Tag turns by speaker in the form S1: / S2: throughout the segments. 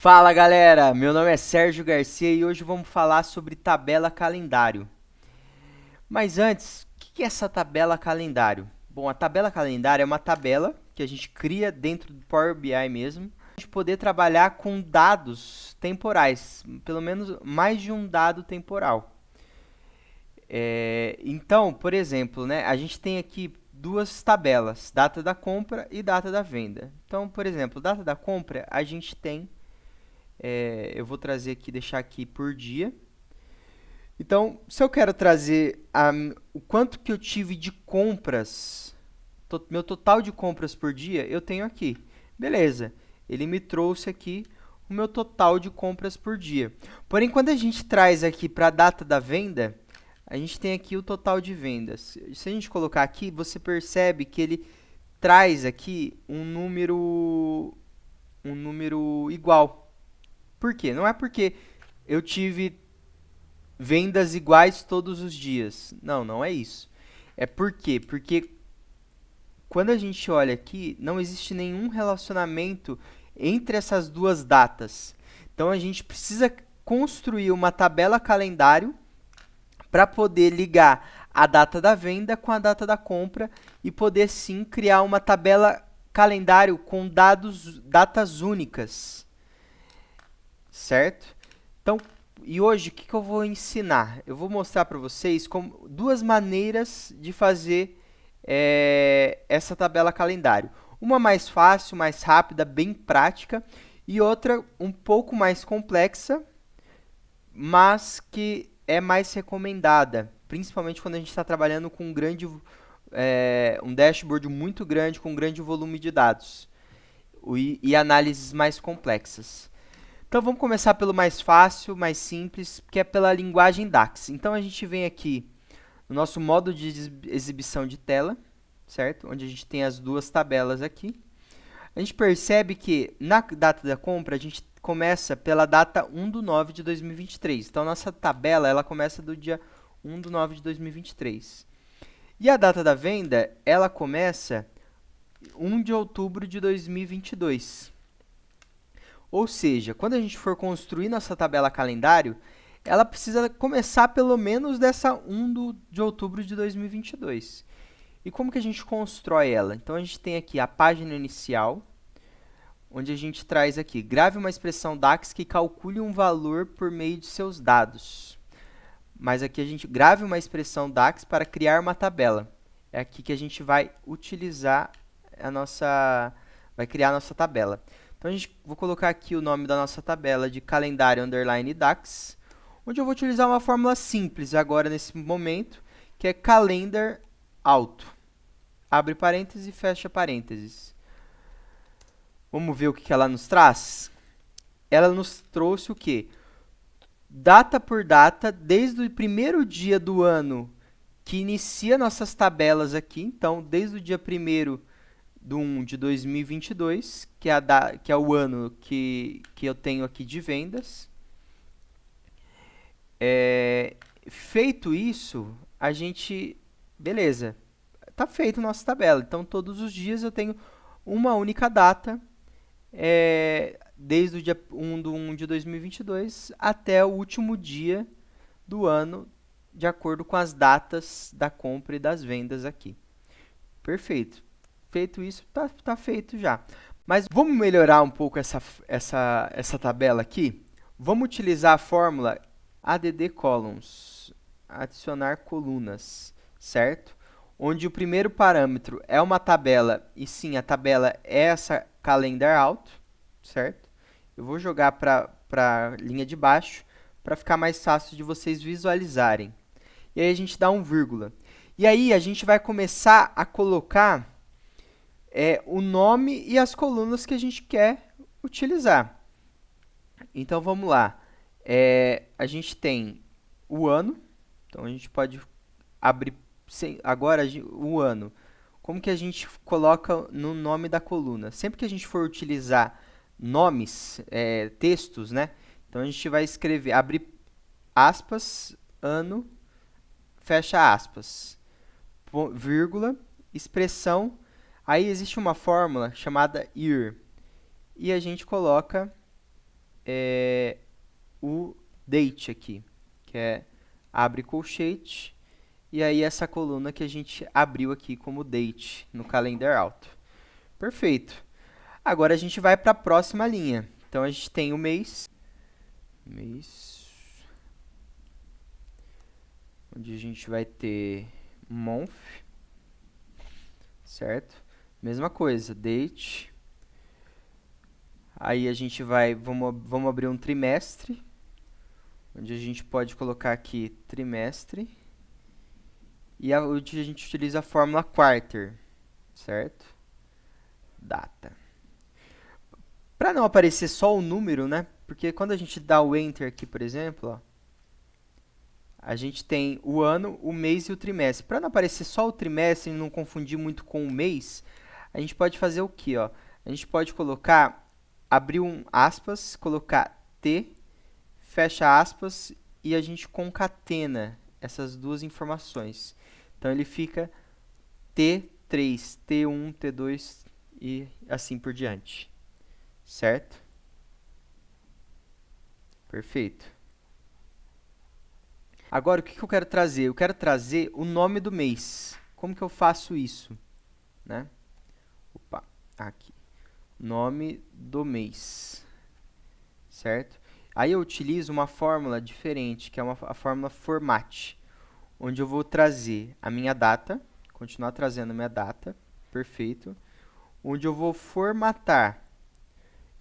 S1: Fala galera, meu nome é Sérgio Garcia e hoje vamos falar sobre tabela calendário. Mas antes, o que é essa tabela calendário? Bom, a tabela calendário é uma tabela que a gente cria dentro do Power BI mesmo, para a gente poder trabalhar com dados temporais, pelo menos mais de um dado temporal. Então, por exemplo, né, a gente tem aqui duas tabelas, data da compra e data da venda. Então, por exemplo, data da compra, a gente tem eu vou trazer aqui, deixar aqui por dia. Então, se eu quero trazer o quanto que eu tive de compras, meu total de compras por dia, eu tenho aqui. Beleza, ele me trouxe aqui o meu total de compras por dia. Porém, quando a gente traz aqui para a data da venda, a gente tem aqui o total de vendas. Se a gente colocar aqui, você percebe que ele traz aqui um número igual. Por quê? Não é porque eu tive vendas iguais todos os dias. Não, não é isso. É por quê? Porque quando a gente olha aqui, não existe nenhum relacionamento entre essas duas datas. Então a gente precisa construir uma tabela calendário para poder ligar a data da venda com a data da compra e poder sim criar uma tabela calendário com datas únicas, certo? Então, e hoje o que eu vou ensinar? Eu vou mostrar para vocês duas maneiras de fazer essa tabela calendário. Uma mais fácil, mais rápida, bem prática, e outra um pouco mais complexa, mas que é mais recomendada, principalmente quando a gente está trabalhando com um dashboard muito grande, com um grande volume de dados e análises mais complexas. Então vamos começar pelo mais fácil, mais simples, que é pela linguagem DAX. Então a gente vem aqui no nosso modo de exibição de tela, certo? Onde a gente tem as duas tabelas aqui. A gente percebe que na data da compra a gente começa pela data 1/9 de 2023. Então nossa tabela ela começa do dia 1/9 de 2023. E a data da venda ela começa 1 de outubro de 2022. Ou seja, quando a gente for construir nossa tabela calendário, ela precisa começar pelo menos dessa 1 de outubro de 2022. E como que a gente constrói ela? Então, a gente tem aqui a página inicial, onde a gente traz aqui, grave uma expressão DAX que calcule um valor por meio de seus dados. Mas aqui a gente grave uma expressão DAX para criar uma tabela. É aqui que a gente vai utilizar vai criar a nossa tabela. Então, vou colocar aqui o nome da nossa tabela de calendário underline DAX, onde eu vou utilizar uma fórmula simples agora nesse momento, que é calendar auto. Abre parênteses e fecha parênteses. Vamos ver o que ela nos traz? Ela nos trouxe o quê? Data por data, desde o primeiro dia do ano que inicia nossas tabelas aqui. Então, desde o dia 1º do 1 de 2022, que é o ano que eu tenho aqui de vendas. Feito isso, a gente... Beleza, está feita a nossa tabela. Então, todos os dias eu tenho uma única data, desde o dia 1 de 1 de 2022 até o último dia do ano, de acordo com as datas da compra e das vendas aqui. Perfeito. Feito isso, tá feito já. Mas vamos melhorar um pouco essa tabela aqui? Vamos utilizar a fórmula add columns, adicionar colunas, certo? Onde o primeiro parâmetro é uma tabela, e sim, a tabela é essa calendar auto, certo? Eu vou jogar para a linha de baixo, para ficar mais fácil de vocês visualizarem. E aí a gente dá um vírgula. E aí a gente vai começar a colocar o nome e as colunas que a gente quer utilizar. Então vamos lá. A gente tem o ano, então a gente pode abrir agora o ano. Como que a gente coloca no nome da coluna? Sempre que a gente for utilizar nomes, textos, né? Então a gente vai escrever, abrir aspas, ano, fecha aspas, vírgula, expressão. Aí existe uma fórmula chamada year e a gente coloca o date aqui, que é abre colchete, e aí essa coluna que a gente abriu aqui como date no Calendar Auto. Perfeito. Agora a gente vai para a próxima linha. Então a gente tem o mês, onde a gente vai ter month, certo? Mesma coisa, date. Aí a gente vai, vamos abrir um trimestre, onde a gente pode colocar aqui trimestre. E onde a gente utiliza a fórmula quarter, certo? Data. Para não aparecer só o número, né? Porque quando a gente dá o Enter aqui, por exemplo, ó, a gente tem o ano, o mês e o trimestre. Para não aparecer só o trimestre e não confundir muito com o mês, a gente pode fazer o quê? Ó? A gente pode colocar, abrir um aspas, colocar T, fecha aspas, e a gente concatena essas duas informações. Então, ele fica T3, T1, T2 e assim por diante. Certo? Perfeito. Agora, o que eu quero trazer? Eu quero trazer o nome do mês. Como que eu faço isso? Né? Opa, aqui. Nome do mês. Certo? Aí eu utilizo uma fórmula diferente, que é a fórmula format, onde eu vou trazer a minha data, continuar trazendo a minha data, perfeito, onde eu vou formatar.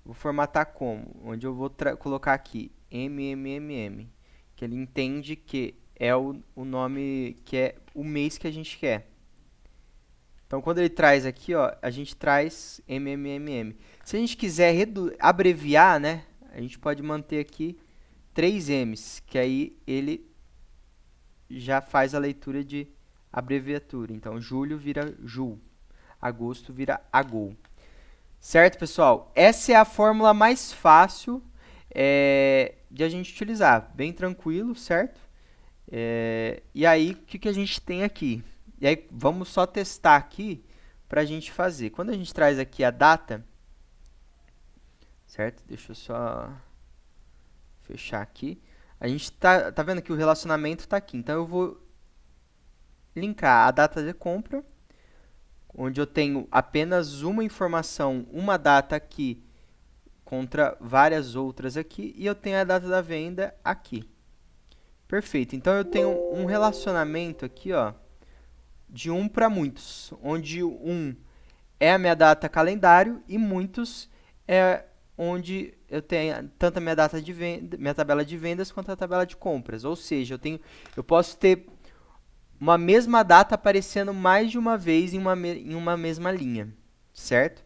S1: Vou formatar como? Onde eu vou colocar aqui MMMM, que ele entende que é o nome, que é o mês que a gente quer. Então, quando ele traz aqui, ó, a gente traz MMMM. Se a gente quiser abreviar, né, a gente pode manter aqui 3Ms, que aí ele já faz a leitura de abreviatura. Então, julho vira jul, agosto vira agol. Certo, pessoal? Essa é a fórmula mais fácil de a gente utilizar. Bem tranquilo, certo? E aí, o que a gente tem aqui? E aí, vamos só testar aqui para a gente fazer. Quando a gente traz aqui a data, certo? Deixa eu só fechar aqui. A gente tá vendo que o relacionamento está aqui. Então, eu vou linkar a data de compra, onde eu tenho apenas uma informação, uma data aqui, contra várias outras aqui, e eu tenho a data da venda aqui. Perfeito. Então, eu tenho um relacionamento aqui, ó, de 1 para muitos, onde 1 é a minha data calendário e muitos é onde eu tenho tanto a minha data de venda, minha tabela de vendas quanto a tabela de compras. Ou seja, eu posso ter uma mesma data aparecendo mais de uma vez em uma mesma linha, certo?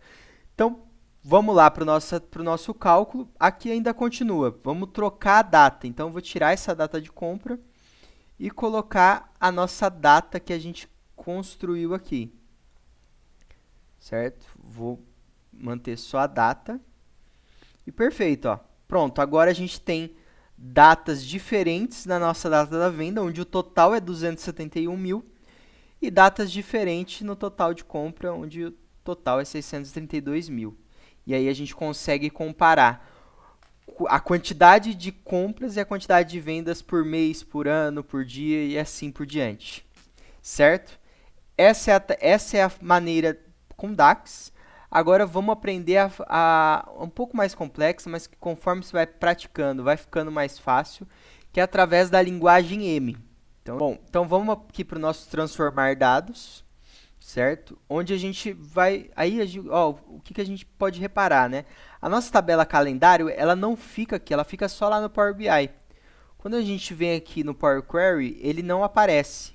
S1: Então, vamos lá para o nosso cálculo. Aqui ainda continua. Vamos trocar a data. Então, eu vou tirar essa data de compra e colocar a nossa data que a gente construiu aqui, certo? Vou manter só a data. E perfeito, ó. Pronto, agora a gente tem datas diferentes na nossa data da venda, onde o total é 271 mil, e datas diferentes no total de compra, onde o total é 632 mil. E aí a gente consegue comparar a quantidade de compras e a quantidade de vendas por mês, por ano, por dia e assim por diante. Certo? Essa é a maneira com DAX. Agora vamos aprender um pouco mais complexo, mas que conforme você vai praticando, vai ficando mais fácil, que é através da linguagem M. Então vamos aqui para o nosso transformar dados, certo? Onde a gente vai, aí o que a gente pode reparar, né? A nossa tabela calendário, ela não fica aqui, ela fica só lá no Power BI. Quando a gente vem aqui no Power Query, ele não aparece.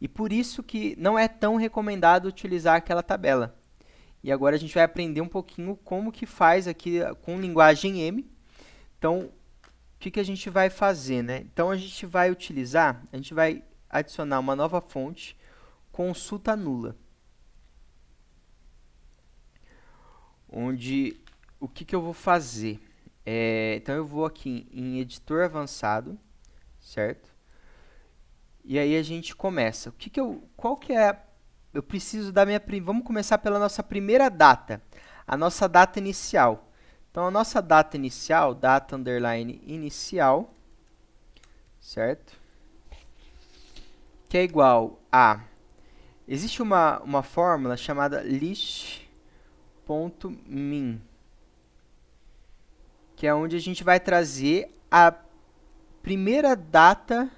S1: E por isso que não é tão recomendado utilizar aquela tabela. E agora a gente vai aprender um pouquinho como que faz aqui com linguagem M. Então, o que a gente vai fazer, né? Então, a gente vai adicionar uma nova fonte, consulta nula. Onde, o que eu vou fazer? Então, eu vou aqui em editor avançado, certo? E aí a gente começa. Qual que é? Eu preciso da vamos começar pela nossa primeira data, a nossa data inicial. Então, a nossa data inicial, data underline inicial, certo? Que é igual a... Existe uma fórmula chamada list.min, que é onde a gente vai trazer a primeira data,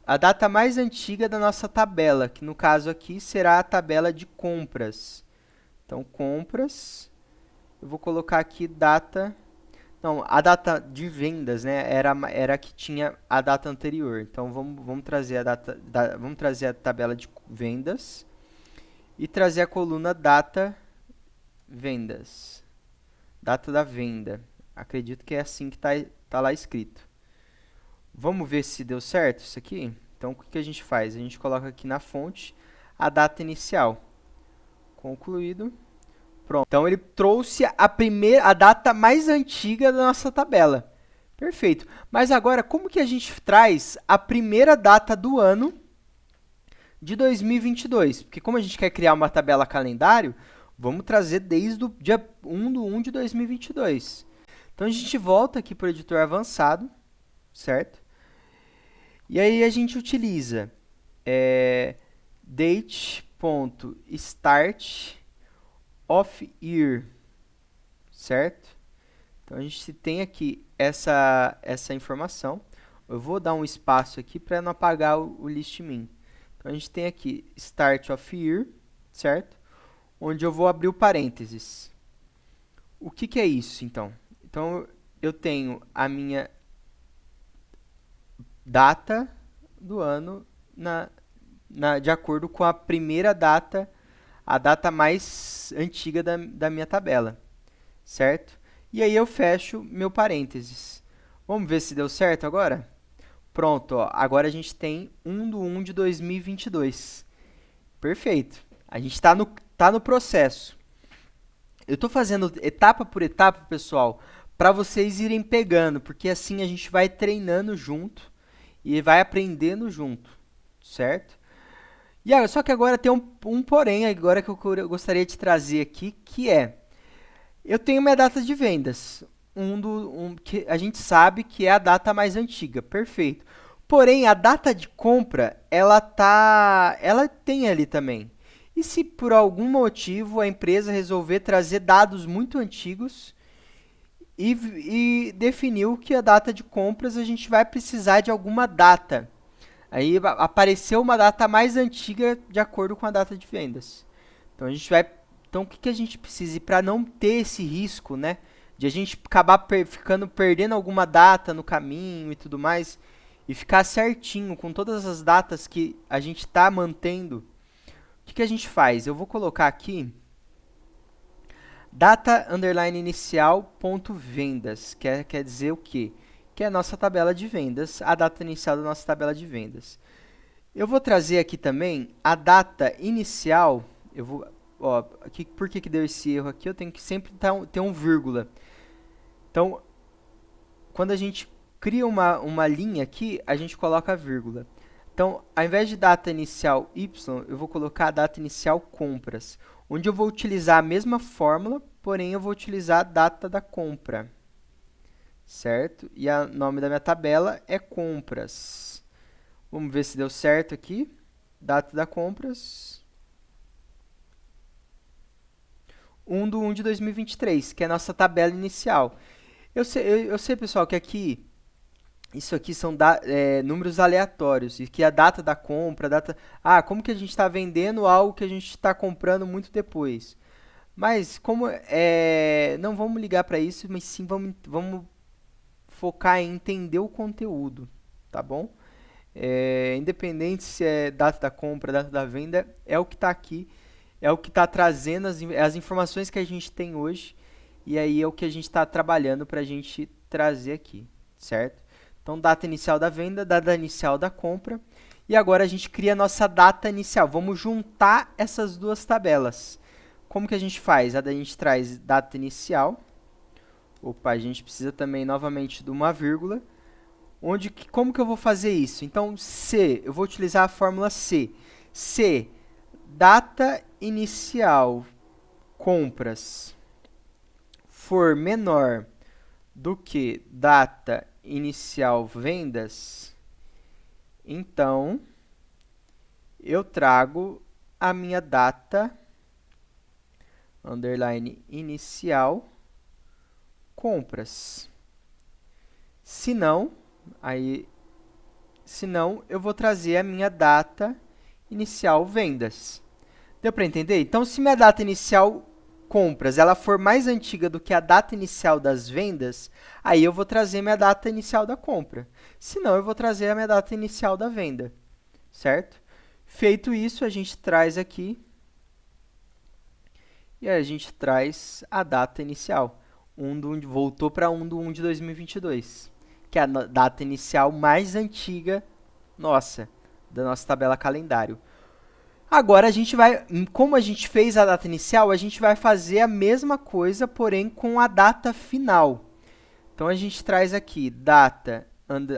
S1: a data mais antiga da nossa tabela, que no caso aqui será a tabela de compras. Então, compras, eu vou colocar aqui data... Não, a data de vendas, né, era a que tinha a data anterior. Então, vamos trazer vamos trazer a tabela de vendas e trazer a coluna data vendas. Data da venda. Acredito que é assim que tá lá escrito. Vamos ver se deu certo isso aqui? Então, o que a gente faz? A gente coloca aqui na fonte a data inicial. Concluído. Pronto. Então, ele trouxe a data mais antiga da nossa tabela. Perfeito. Mas agora, como que a gente traz a primeira data do ano de 2022? Porque como a gente quer criar uma tabela calendário, vamos trazer desde o dia 1/1 de 2022. Então, a gente volta aqui para o editor avançado, certo? E aí a gente utiliza date.start of year, certo? Então, a gente tem aqui essa informação. Eu vou dar um espaço aqui para não apagar o list_min. Então, a gente tem aqui start of year, certo? Onde eu vou abrir o parênteses. O que é isso, então? Então, eu tenho a minha data do ano de acordo com a primeira data, a data mais antiga da minha tabela, certo? E aí eu fecho meu parênteses. Vamos ver se deu certo agora? Pronto, ó, agora a gente tem 1/1 de 2022. Perfeito. A gente está no processo. Eu estou fazendo etapa por etapa, pessoal, para vocês irem pegando, porque assim a gente vai treinando junto e vai aprendendo junto, certo? E só que agora tem um porém agora que eu gostaria de trazer aqui, que é, eu tenho minha data de vendas, que a gente sabe que é a data mais antiga, perfeito. Porém, a data de compra, ela tem ali também. E se por algum motivo a empresa resolver trazer dados muito antigos e definiu que a data de compras a gente vai precisar de alguma data. Aí apareceu uma data mais antiga de acordo com a data de vendas. Então o que a gente precisa para não ter esse risco, né, de a gente acabar perdendo alguma data no caminho e tudo mais, e ficar certinho com todas as datas que a gente está mantendo. O que a gente faz? Eu vou colocar aqui data underline inicial ponto vendas, quer dizer o quê? Que é a nossa tabela de vendas, a data inicial da nossa tabela de vendas. Eu vou trazer aqui também a data inicial, por que deu esse erro aqui? Eu tenho que sempre ter um vírgula. Então, quando a gente cria uma linha aqui, a gente coloca a vírgula. Então, ao invés de data inicial y, eu vou colocar a data inicial compras, onde eu vou utilizar a mesma fórmula, porém eu vou utilizar a data da compra, certo? E o nome da minha tabela é compras. Vamos ver se deu certo aqui. Data da compras. 1/1 de 2023, que é a nossa tabela inicial. Eu sei, pessoal, que aqui isso aqui são números aleatórios, e que a data da compra, como que a gente está vendendo algo que a gente está comprando muito depois. Mas não vamos ligar para isso, mas sim vamos focar em entender o conteúdo, tá bom? Independente se é data da compra, data da venda, é o que está aqui, é o que está trazendo as informações que a gente tem hoje, e aí é o que a gente está trabalhando para a gente trazer aqui, certo? Então, data inicial da venda, data inicial da compra. E agora a gente cria a nossa data inicial. Vamos juntar essas duas tabelas. Como que a gente faz? A gente traz data inicial. Opa, a gente precisa também novamente de uma vírgula. Como que eu vou fazer isso? Então, eu vou utilizar a fórmula C. C, data inicial compras, for menor do que data inicial vendas, então eu trago a minha data underline inicial compras. Se não, eu vou trazer a minha data inicial vendas. Deu para entender? Então, se minha data inicial compras ela for mais antiga do que a data inicial das vendas, aí eu vou trazer minha data inicial da compra. Se não, eu vou trazer a minha data inicial da venda, certo? Feito isso, a gente traz aqui e a gente traz a data inicial. Voltou para 1/1 de 2022, que é a data inicial mais antiga nossa, da nossa tabela calendário. Agora a gente vai, como a gente fez a data inicial, a gente vai fazer a mesma coisa, porém com a data final. Então a gente traz aqui data,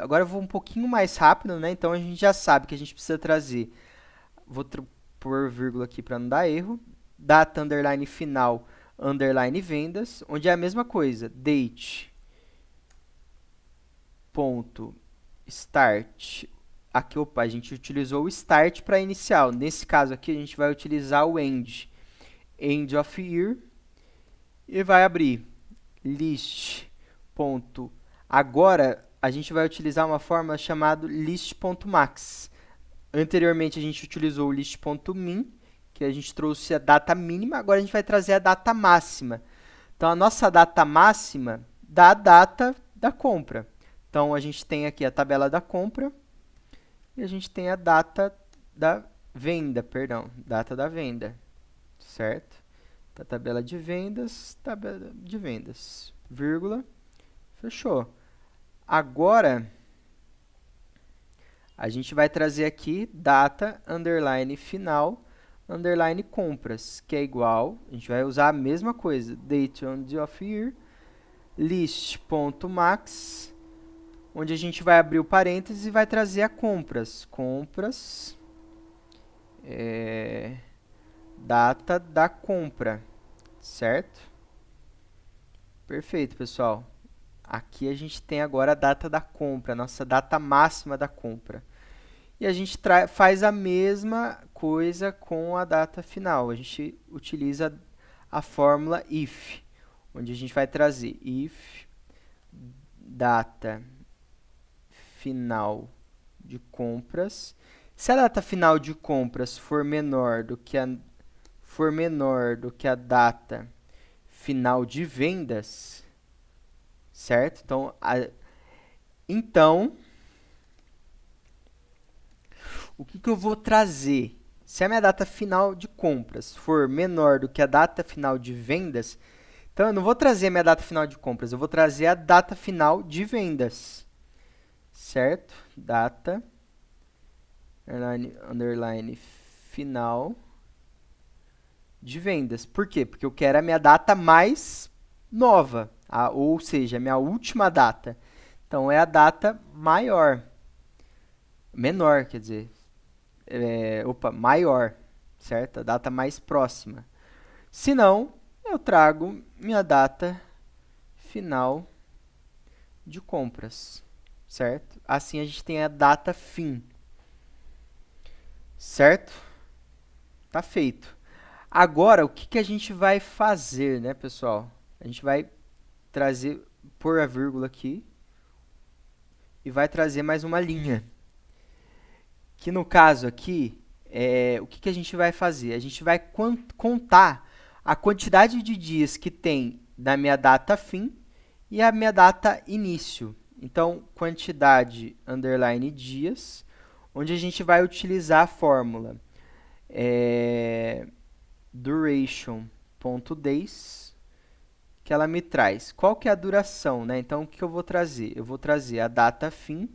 S1: agora eu vou um pouquinho mais rápido, né? Então a gente já sabe que a gente precisa trazer, vou pôr vírgula aqui para não dar erro, data underline final underline vendas, onde é a mesma coisa, date ponto start. Aqui, opa, a gente utilizou o start para inicial. Nesse caso aqui, a gente vai utilizar o end. End of year. E vai abrir list. Ponto. Agora, a gente vai utilizar uma fórmula chamada list.max. Anteriormente, a gente utilizou o list.min, que a gente trouxe a data mínima. Agora, a gente vai trazer a data máxima. Então, a nossa data máxima dá a data da compra. Então, a gente tem aqui a tabela da compra. E a gente tem a data da venda, data da venda, certo? Tá, tabela de vendas, vírgula, fechou. Agora, a gente vai trazer aqui data, underline final, underline compras, que é igual, a gente vai usar a mesma coisa, date of year, list.max, onde a gente vai abrir o parênteses e vai trazer a compras. Compras, data da compra, certo? Perfeito, pessoal. Aqui a gente tem agora a data da compra, a nossa data máxima da compra. E a gente faz a mesma coisa com a data final. A gente utiliza a fórmula if, onde a gente vai trazer if data final de compras. Se a data final de compras for menor do que a data final de vendas, certo? Então, o que eu vou trazer? Se a minha data final de compras for menor do que a data final de vendas, então eu não vou trazer a minha data final de compras, eu vou trazer a data final de vendas. Certo? Data, underline final de vendas. Por quê? Porque eu quero a minha data mais nova, ou seja, a minha última data. Então, é a data maior. Menor, quer dizer. Maior, certo? A data mais próxima. Se não, eu trago minha data final de compras. Certo? Assim a gente tem a data fim. Certo? Tá feito. Agora, o que a gente vai fazer, né, pessoal? A gente vai pôr a vírgula aqui e vai trazer mais uma linha. Que no caso aqui, o que a gente vai fazer? A gente vai contar a quantidade de dias que tem da minha data fim e a minha data início. Então, quantidade, underline, dias, onde a gente vai utilizar a fórmula duration.days, que ela me traz. Qual que é a duração, né? Então, o que eu vou trazer? Eu vou trazer a data fim,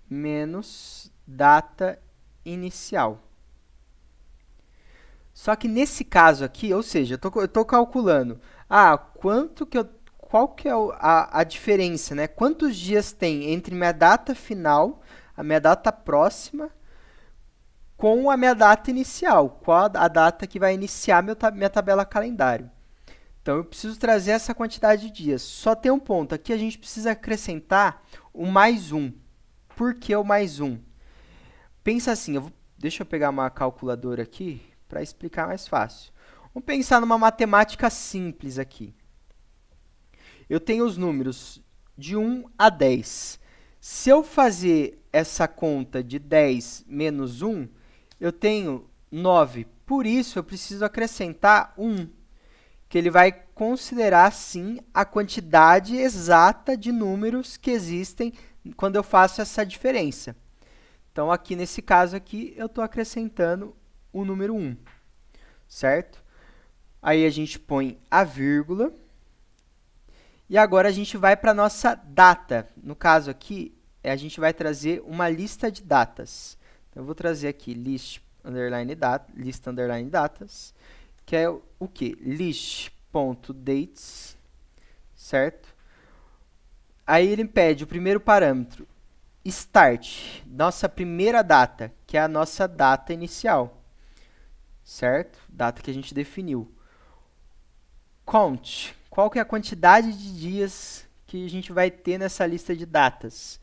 S1: menos data inicial. Só que nesse caso aqui, ou seja, eu estou calculando, qual que é a diferença, né? Quantos dias tem entre minha data final, a minha data próxima, com a minha data inicial, qual a data que vai iniciar minha tabela calendário. Então, eu preciso trazer essa quantidade de dias. Só tem um ponto. Aqui a gente precisa acrescentar o mais um. Por que o mais um? Pensa assim, deixa eu pegar uma calculadora aqui para explicar mais fácil. Vamos pensar numa matemática simples aqui. Eu tenho os números de 1 a 10. Se eu fazer essa conta de 10 menos 1, eu tenho 9. Por isso, eu preciso acrescentar 1, que ele vai considerar, sim, a quantidade exata de números que existem quando eu faço essa diferença. Então, aqui nesse caso aqui, eu estou acrescentando o número 1, certo? Aí a gente põe a vírgula. E agora a gente vai para a nossa data. No caso aqui, a gente vai trazer uma lista de datas. Então, eu vou trazer aqui list underline datas, que é o que? List.dates, certo? Aí ele pede o primeiro parâmetro, start, nossa primeira data, que é a nossa data inicial, certo? Data que a gente definiu. Count, qual que é a quantidade de dias que a gente vai ter nessa lista de datas?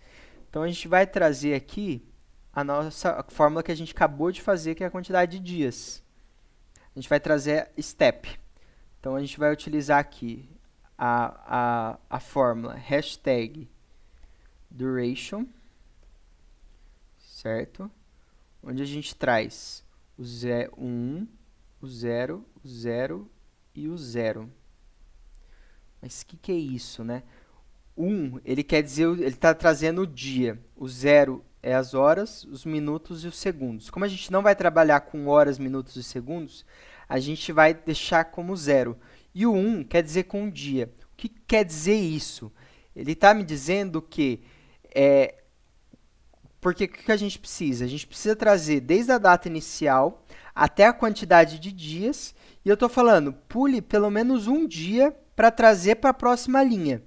S1: Então, a gente vai trazer aqui a fórmula que a gente acabou de fazer, que é a quantidade de dias. A gente vai trazer step. Então, a gente vai utilizar aqui a fórmula hashtag duration, certo? Onde a gente traz o 1, o 0, o 0 e o 0. Mas o que é isso, né? 1, ele quer dizer, ele está trazendo o dia. O 0 é as horas, os minutos e os segundos. Como a gente não vai trabalhar com horas, minutos e segundos, a gente vai deixar como 0. E o 1 quer dizer com o dia. O que quer dizer isso? Ele está me dizendo que porque o que a gente precisa? A gente precisa trazer desde a data inicial até a quantidade de dias. E eu estou falando, pule pelo menos um dia para trazer para a próxima linha.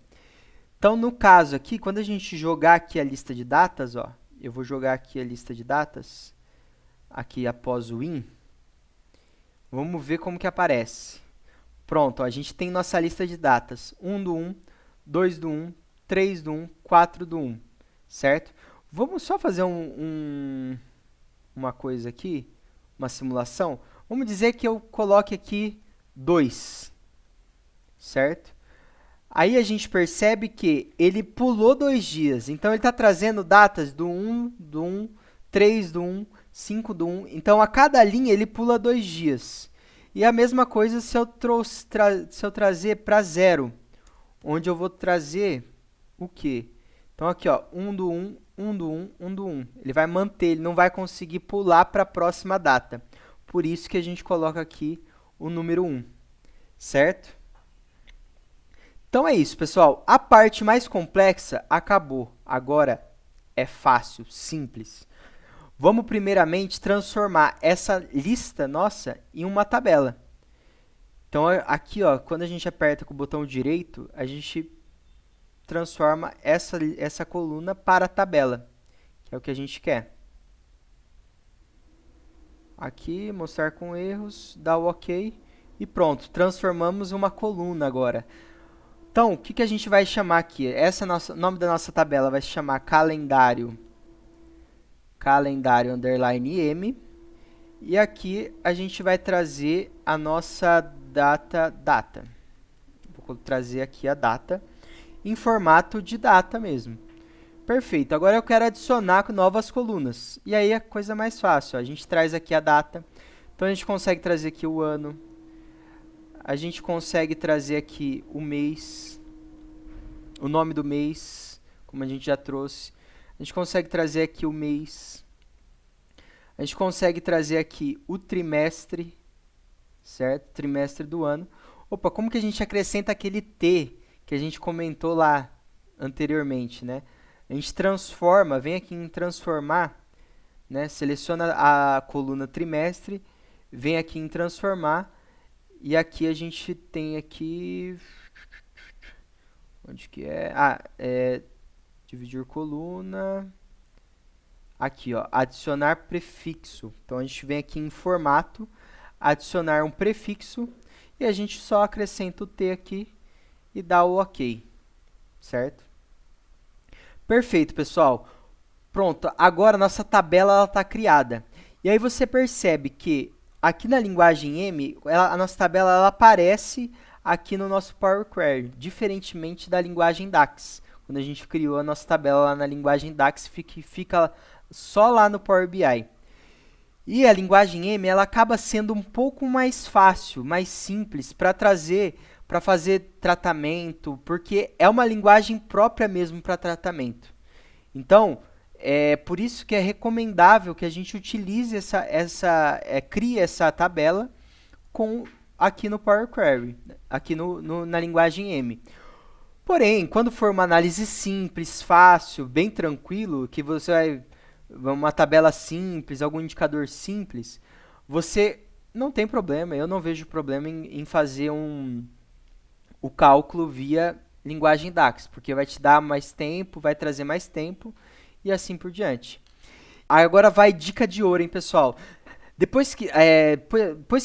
S1: Então, no caso aqui, quando a gente jogar aqui a lista de datas, ó, eu vou jogar aqui a lista de datas, aqui após o in, vamos ver como que aparece. Pronto, ó, a gente tem nossa lista de datas, 1 do 1, 2 do 1, 3 do 1, 4 do 1, certo? Vamos só fazer uma coisa aqui, uma simulação. Vamos dizer que eu coloque aqui 2, certo? Aí a gente percebe que ele pulou 2 dias. Então, ele está trazendo datas do 1, 3 do 1, 5 do 1. Então, a cada linha, ele pula 2 dias. E a mesma coisa se eu trazer para 0, onde eu vou trazer o quê? Então, aqui, ó, 1 do 1, 1 do 1, 1 do 1. Ele vai manter, ele não vai conseguir pular para a próxima data. Por isso que a gente coloca aqui o número 1, certo? Então é isso, pessoal. A parte mais complexa acabou. Agora é fácil, simples. Vamos primeiramente transformar essa lista nossa em uma tabela. Então aqui, ó, quando a gente aperta com o botão direito, a gente transforma essa coluna para a tabela, que é o que a gente quer. Aqui, mostrar com erros, dá o OK e pronto. Transformamos uma coluna agora. Então, o que a gente vai chamar aqui? O nome da nossa tabela vai se chamar calendário underline M. E aqui a gente vai trazer a nossa data. Vou trazer aqui a data em formato de data mesmo. Perfeito. Agora eu quero adicionar novas colunas. E aí é a coisa mais fácil. Ó. A gente traz aqui a data. Então, a gente consegue trazer aqui o ano. A gente consegue trazer aqui o mês, o nome do mês, como a gente já trouxe. A gente consegue trazer aqui o mês. A gente consegue trazer aqui o trimestre, certo? Trimestre do ano. Opa, como que a gente acrescenta aquele T que a gente comentou lá anteriormente, né? A gente transforma, vem aqui em transformar, né? Seleciona a coluna trimestre, vem aqui em transformar. E aqui a gente tem aqui, onde que é? Ah, dividir coluna. aqui, ó, adicionar prefixo. Então a gente vem aqui em formato, adicionar um prefixo e a gente só acrescenta o T aqui e dá o OK, certo? Perfeito, pessoal. Pronto, agora nossa tabela está criada. E aí você percebe que aqui na linguagem M, a nossa tabela ela aparece aqui no nosso Power Query, diferentemente da linguagem DAX. Quando a gente criou a nossa tabela lá na linguagem DAX, fica só lá no Power BI. E a linguagem M ela acaba sendo um pouco mais fácil, mais simples para fazer tratamento, porque é uma linguagem própria mesmo para tratamento. Então, é por isso que é recomendável que a gente utilize crie essa tabela aqui no Power Query, aqui na linguagem M. Porém, quando for uma análise simples, fácil, bem tranquilo, que você vai uma tabela simples, algum indicador simples, você não tem problema, eu não vejo problema em fazer o cálculo via linguagem DAX, porque vai te dar mais tempo, vai trazer mais tempo e assim por diante. Agora vai dica de ouro, hein, pessoal? Depois que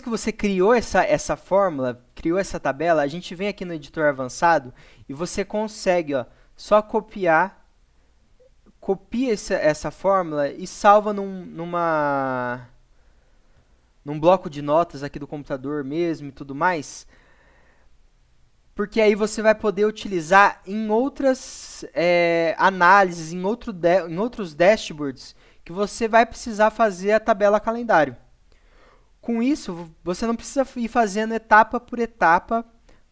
S1: você criou essa fórmula, criou essa tabela, a gente vem aqui no editor avançado e você consegue, ó, só copia essa fórmula e salva num bloco de notas aqui do computador mesmo e tudo mais, porque aí você vai poder utilizar em outras análises, em outros dashboards, que você vai precisar fazer a tabela calendário. Com isso, você não precisa ir fazendo etapa por etapa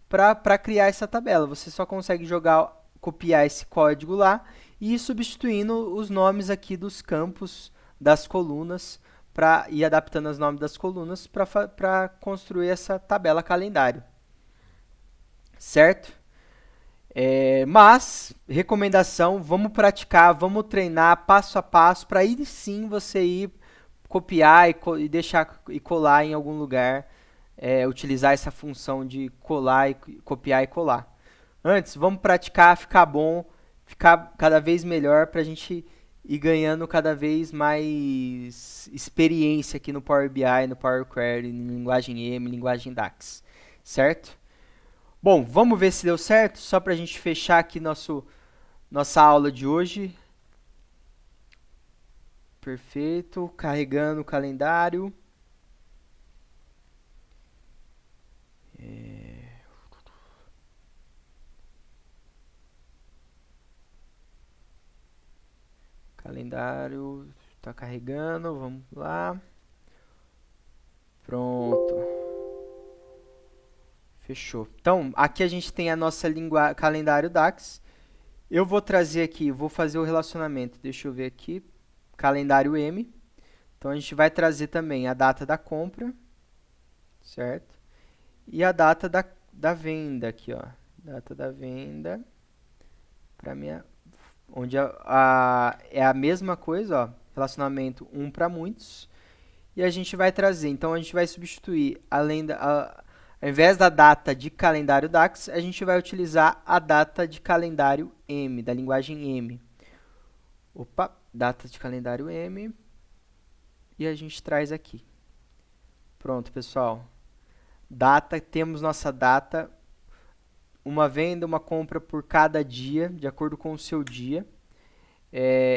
S1: para criar essa tabela. Você só consegue copiar esse código lá e ir substituindo os nomes aqui dos campos das colunas para ir adaptando os nomes das colunas para construir essa tabela calendário. Certo? Mas, recomendação, vamos praticar, vamos treinar passo a passo, para aí sim você ir copiar e deixar e colar em algum lugar, utilizar essa função de copiar e colar. Antes, vamos praticar, ficar bom, ficar cada vez melhor para a gente ir ganhando cada vez mais experiência aqui no Power BI, no Power Query, em linguagem M, linguagem DAX, certo? Bom, vamos ver se deu certo, só para a gente fechar aqui nossa aula de hoje. Perfeito, carregando o calendário. Calendário está carregando, vamos lá. Pronto. Fechou. Então, aqui a gente tem a nossa calendário DAX. Eu vou trazer aqui, vou fazer o relacionamento. Deixa eu ver aqui. Calendário M. Então, a gente vai trazer também a data da compra, certo? E a data da venda aqui, ó. Data da venda. Para minha, onde é a mesma coisa, ó. Relacionamento 1 para muitos. E a gente vai trazer, então a gente vai substituir, ao invés da data de calendário DAX, a gente vai utilizar a data de calendário M, da linguagem M. Opa, data de calendário M. E a gente traz aqui. Pronto, pessoal. Temos nossa data, uma venda, uma compra por cada dia, de acordo com o seu dia.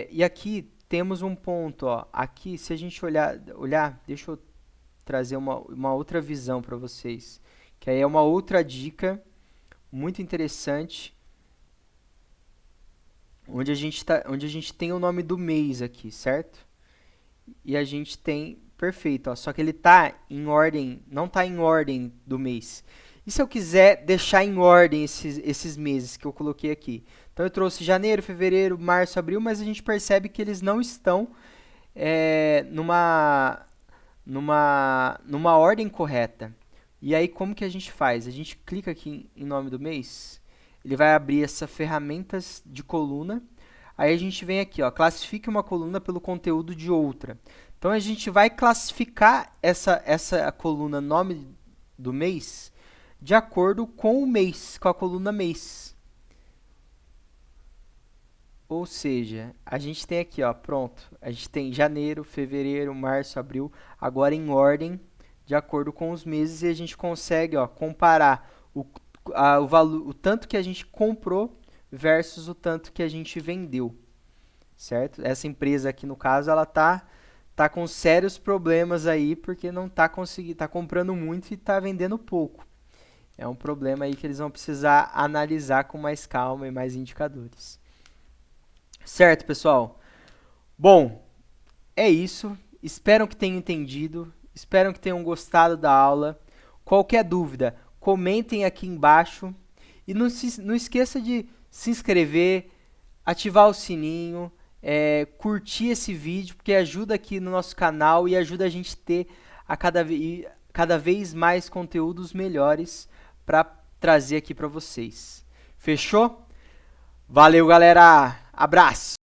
S1: E aqui temos um ponto, ó. Aqui, se a gente olhar, deixa eu trazer uma outra visão para vocês, que aí é uma outra dica muito interessante, onde a gente tem o nome do mês aqui, certo? E a gente tem, perfeito, ó, só que ele tá em ordem, não tá em ordem do mês. E se eu quiser deixar em ordem esses meses que eu coloquei aqui? Então eu trouxe janeiro, fevereiro, março, abril, mas a gente percebe que eles não estão numa ordem correta. E aí como que a gente faz? A gente clica aqui em nome do mês, ele vai abrir essa ferramentas de coluna. Aí a gente vem aqui, ó, classifique uma coluna pelo conteúdo de outra. Então a gente vai classificar essa coluna nome do mês de acordo com o mês, com a coluna mês. Ou seja, a gente tem aqui, ó, pronto. A gente tem janeiro, fevereiro, março, abril, agora em ordem, de acordo com os meses, e a gente consegue, ó, comparar o valor, o tanto que a gente comprou versus o tanto que a gente vendeu, certo? Essa empresa aqui, no caso, ela tá com sérios problemas aí, porque não tá conseguindo, tá comprando muito e tá vendendo pouco. É um problema aí que eles vão precisar analisar com mais calma e mais indicadores. Certo, pessoal? Bom, é isso. Espero que tenham entendido. Espero que tenham gostado da aula. Qualquer dúvida, comentem aqui embaixo. E não esqueça de se inscrever, ativar o sininho, curtir esse vídeo, porque ajuda aqui no nosso canal e ajuda a gente a ter cada vez mais conteúdos melhores para trazer aqui para vocês. Fechou? Valeu, galera! Abraço!